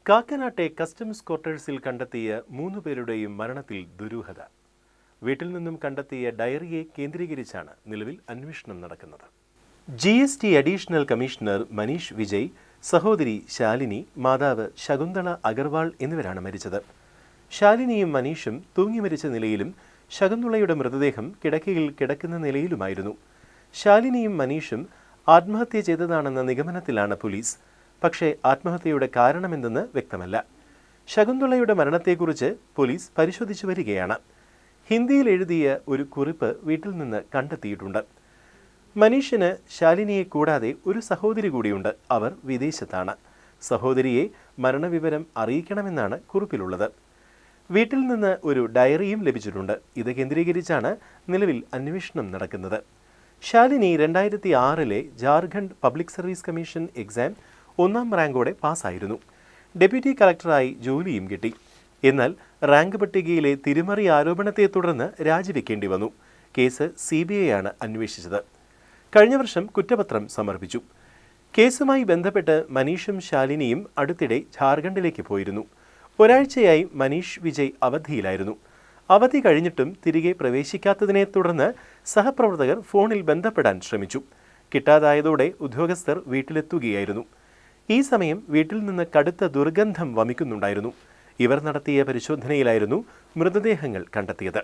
കാക്കനാട്ടെ customs ക്വാർട്ടേഴ്സിൽ കണ്ടെത്തിയ 3 പേരുടെയും മരണത്തിൽ ദുരൂഹത. വീട്ടിൽ നിന്നും കണ്ടെത്തിയ ഡയറിയെ കേന്ദ്രീകരിച്ചാണ് നിലവിൽ അന്വേഷണം നടക്കുന്നത്. GST additional commissioner Manish Vijay, സഹോദരി ശാലിനി, മാതാവ് ശകുന്തള അഗർവാൾ എന്നിവരാണ് മരിച്ചത്. ശാലിനിയും മനീഷും തൂങ്ങി മരിച്ച നിലയിലും ശകുന്തളയുടെ മൃതദേഹം കിടക്കയിൽ കിടക്കുന്ന നിലയിലുമായിരുന്നു. ശാലിനിയും മനീഷും ആത്മഹത്യ ചെയ്തതാണെന്ന നിഗമനത്തിലാണ് പോലീസ്. പക്ഷേ ആത്മഹത്യയുടെ കാരണമെന്തെന്ന് വ്യക്തമല്ല. ശകുന്തളയുടെ മരണത്തെക്കുറിച്ച് പോലീസ് പരിശോധിച്ചു വരികയാണ്. ഹിന്ദിയിൽ എഴുതിയ ഒരു കുറിപ്പ് വീട്ടിൽ നിന്ന് കണ്ടെത്തിയിട്ടുണ്ട്. മനീഷിന് ശാലിനിയെ കൂടാതെ ഒരു സഹോദരി കൂടിയുണ്ട്. അവർ വിദേശത്താണ്. സഹോദരിയെ മരണവിവരം അറിയിക്കണമെന്നാണ് കുറിപ്പിലുള്ളത്. വീട്ടിൽ നിന്ന് ഒരു ഡയറിയും ലഭിച്ചിട്ടുണ്ട്. ഇത് കേന്ദ്രീകരിച്ചാണ് നിലവിൽ അന്വേഷണം നടക്കുന്നത്. Shalini 2006 Jharkhand public service commission exam 1ാം റാങ്കോടെ പാസ്സായിരുന്നു. ഡെപ്യൂട്ടി കളക്ടറായി ജോലിയും കിട്ടി. എന്നാൽ റാങ്ക് പട്ടികയിലെ തിരിമറി ആരോപണത്തെ തുടർന്ന് രാജിവെക്കേണ്ടി വന്നു. കേസ് CBI ആണ് അന്വേഷിച്ചത്. കഴിഞ്ഞ വർഷം കുറ്റപത്രം സമർപ്പിച്ചു. കേസുമായി ബന്ധപ്പെട്ട് മനീഷും ശാലിനിയും അടുത്തിടെ ജാർഖണ്ഡിലേക്ക് പോയിരുന്നു. ഒരാഴ്ചയായി മനീഷ് വിജയ് അവധിയിലായിരുന്നു. അവധി കഴിഞ്ഞിട്ടും തിരികെ പ്രവേശിക്കാത്തതിനെ തുടർന്ന് സഹപ്രവർത്തകർ ഫോണിൽ ബന്ധപ്പെടാൻ ശ്രമിച്ചു. കിട്ടാതായതോടെ ഉദ്യോഗസ്ഥർ വീട്ടിലെത്തുകയായിരുന്നു. ഈ സമയം വീട്ടിൽ നിന്ന് കടുത്ത ദുർഗന്ധം വമിക്കുന്നുണ്ടായിരുന്നു. ഇവർ നടത്തിയ പരിശോധനയിലായിരുന്നു മൃതദേഹങ്ങൾ കണ്ടെത്തിയത്.